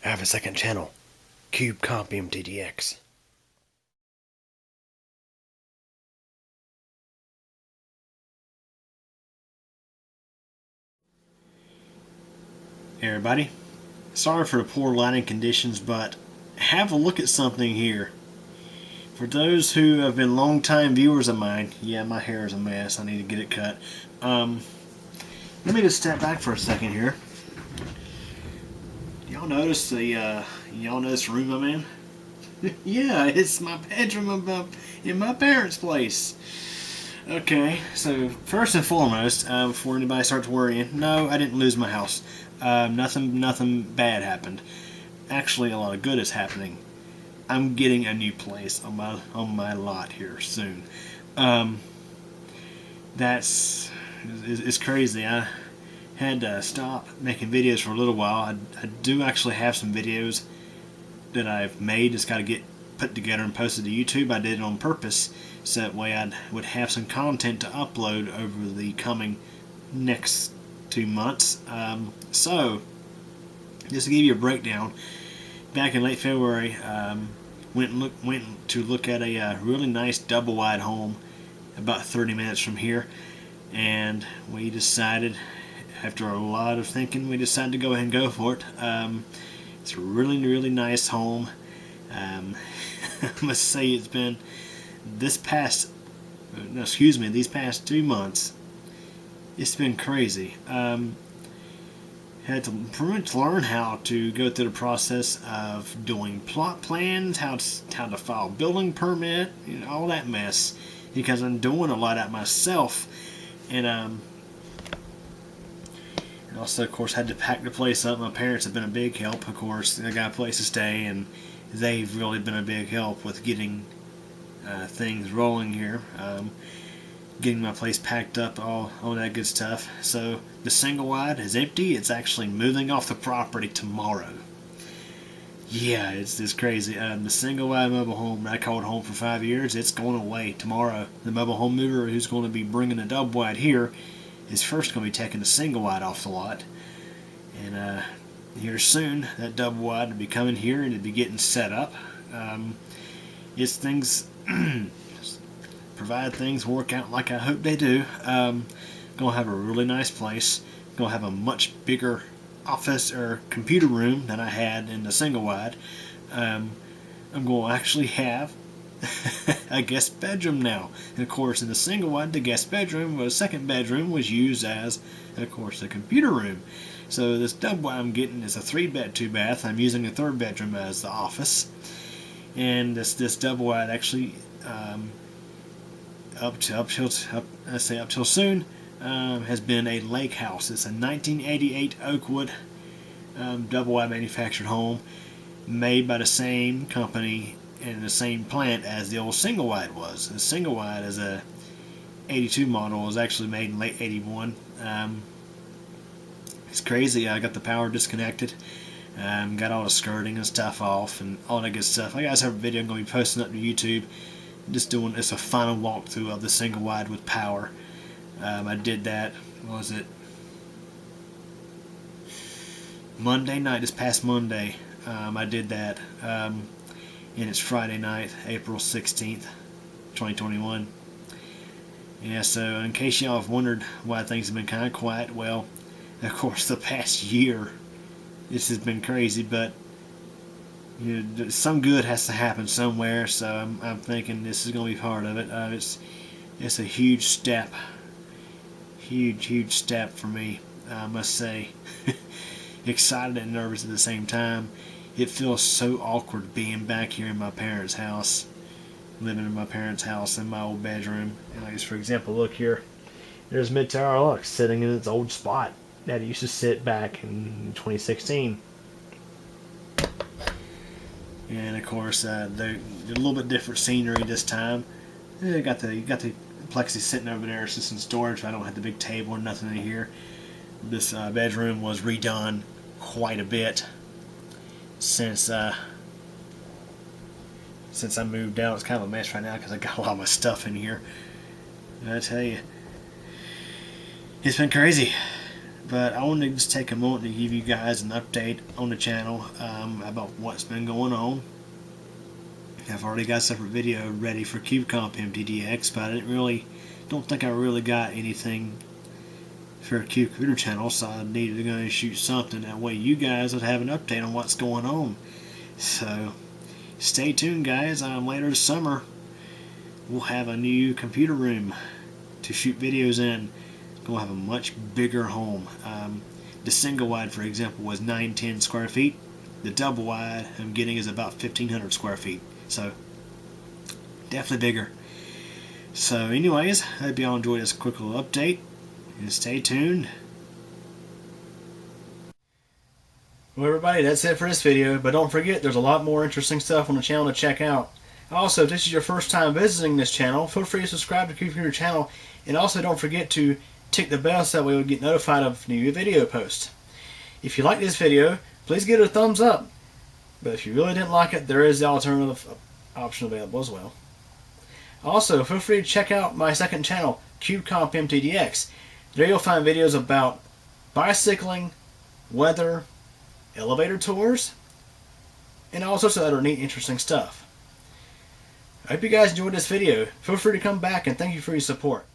I have a second channel, cubecompmtdx. Hey everybody, sorry for the poor lighting conditions, but have a look at something here. For those who have been long-time viewers of mine, yeah, my hair is a mess. I need to get it cut. Let me just step back for a second here. Y'all notice y'all notice the room I'm in? Yeah, it's my bedroom in my parents' place. Okay, so first and foremost, before anybody starts worrying, no, I didn't lose my house. Nothing bad happened. Actually, a lot of good is happening. I'm getting a new place on my lot here soon. Um, that's it's crazy. I had to stop making videos for a little while. I do actually have some videos that I've made. Just got to get put together and posted to YouTube. I did it on purpose, so that way I would have some content to upload over the coming next 2 months. So, just to give you a breakdown, back in late February, went to look at a really nice double wide home about 30 minutes from here, and we decided, after a lot of thinking, we decided to go ahead and go for it. It's a really nice home. I must say it's been these past 2 months. It's been crazy. Had to pretty much learn how to go through the process of doing plot plans, how to file building permit, all that mess, because I'm doing a lot of that myself, and also, of course, had to pack the place up. My parents have been a big help. Of course, I got a place to stay, and they've really been a big help with getting things rolling here. Getting my place packed up, all that good stuff. So the single wide is empty. It's actually moving off the property tomorrow. Yeah, it's crazy. The single wide mobile home that I called home for 5 years, it's going away tomorrow. The mobile home mover who's going to be bringing the double wide here is first going to be taking the single wide off the lot. And here soon, that double wide will be coming here and it'll be getting set up. It's things... provide things work out like I hope they do. Gonna have a really nice place. Gonna have a much bigger office or computer room than I had in the single wide. I'm gonna actually have a guest bedroom now. And of course, in the single wide, the guest bedroom was second bedroom was used as, of course, the computer room. So this double wide I'm getting is a 3-bed, 2-bath. I'm using the third bedroom as the office, and this double wide actually. Up till soon, has been a lake house. It's a 1988 Oakwood double wide manufactured home, made by the same company and the same plant as the old single wide was. The single wide is a 82 model. Was actually made in late 81. It's crazy. I got the power disconnected. Got all the skirting and stuff off and all that good stuff. I guys have a video I'm going to be posting up to YouTube. Just doing it's a final walkthrough of the single wide with power. I did that. What was it? Monday night. This past Monday, I did that, and it's Friday night, April 16th, 2021. Yeah. So in case y'all have wondered why things have been kind of quiet, well, of course, the past year, this has been crazy, but. Some good has to happen somewhere, so I'm thinking this is going to be part of it. It's a huge step, huge step for me, I must say. Excited and nervous at the same time. It feels so awkward being back here in my parents' house, living in my parents' house in my old bedroom. And like, for example, look here. There's Mid-Tower Lux sitting in its old spot that it used to sit back in 2016. And of course, they're a little bit different scenery this time. You got the plexi sitting over there, it's just in storage. I don't have the big table or nothing in here. This bedroom was redone quite a bit since I moved out. It's kind of a mess right now because I got a lot of my stuff in here. And I tell you, it's been crazy. But I wanted to just take a moment to give you guys an update on the channel about what's been going on. I've already got a separate video ready for cubecompmtdx, but I don't think I really got anything for a Cube Computer channel, so I needed to go and shoot something. That way you guys would have an update on what's going on. So stay tuned, guys. Later this summer we'll have a new computer room to shoot videos in. We'll have a much bigger home. The single wide, for example, was 910 square feet. The double wide I'm getting is about 1,500 square feet. So definitely bigger. So anyways, I hope y'all enjoyed this quick little update, and stay tuned. Well, everybody, that's it for this video, but don't forget there's a lot more interesting stuff on the channel to check out. Also, if this is your first time visiting this channel, feel free to subscribe to Computer channel, and also don't forget to tick the bell so that way you'll get notified of new video posts. If you like this video, please give it a thumbs up, but if you really didn't like it, there is the alternative option available as well. Also, feel free to check out my second channel, cubecompmtdx. There you'll find videos about bicycling, weather, elevator tours, and all sorts of other neat, interesting stuff. I hope you guys enjoyed this video. Feel free to come back, and thank you for your support.